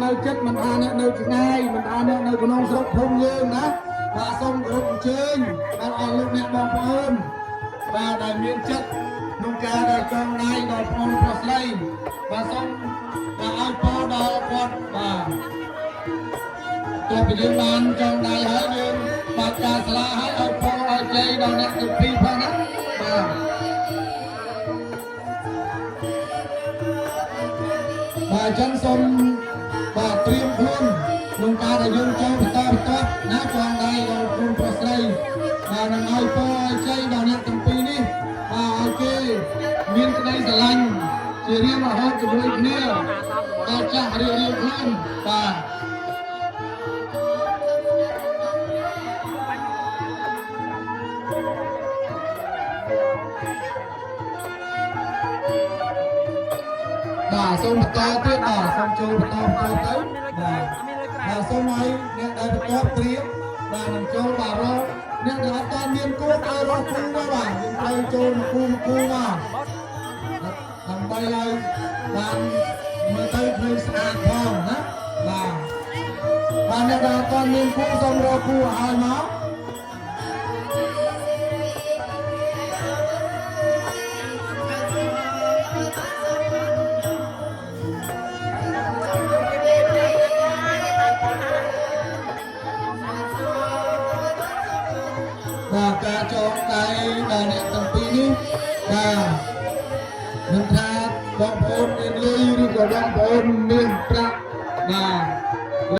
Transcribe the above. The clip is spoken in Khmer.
នៅចិត្តមិនថាអ្នកនៅឆ្ងាយមិនថាអ្នកនៅក្នុងស្រុកភូមិយើងណាបាទសូមគោរពអញ្ជើញដល់អស់លោកអ្នកបងប្អូនបាទដែលមានចិត្តក្នុងការដែលចងដៃដល់បងប្រុសស្រីបាទសូមឲ្យពរដល់គាត់បាទទោះពីយើងបានចងដៃហើយយើងបាទការស្លាហើយឲ្យពរឲ្យជ័យដល់អ្នកទាំងពីរផងណាបាទបាទអញ្ចឹងសូមបាទត្រៀមខ្លួនក្នុងការដែលយើងចូលបន្តណាចងដៃដល់គុណប្រុសស្រីបាទនឹងឲ្យពរឲ្យជ័យដល់អ្នកទាំងពីរនេះបាទឲ្យគេមានក្តីស្រឡាញ់ជារៀងរហូតជាមួយគ្នាដល់ចាស់រៀងខ្លួនបាទបាទសូមបន្តទៀតបាទសូមចូលបន្តទៅបាទបាទសូមឲ្យអ្នកដែលបន្តព្រៀបបាទនឹងចូលបាទរកអ្នកដែលអត់ទាន់មានគូឲ្យរកគូមកបាទយើងត្រូវចូលគូមកដើម្បីឲ្យបានមើលទៅឃើញស្អាតផងណាបាទអ្នកដែលអត់ទាន់មានគូសូមរកគូឲ្យមកបាទការចងដៃដល់អ្នកទាំងពីរនេះបាទមិនថាបងប្អូនមានលុយឬក៏បងប្អូនមានប្រាក់បាទ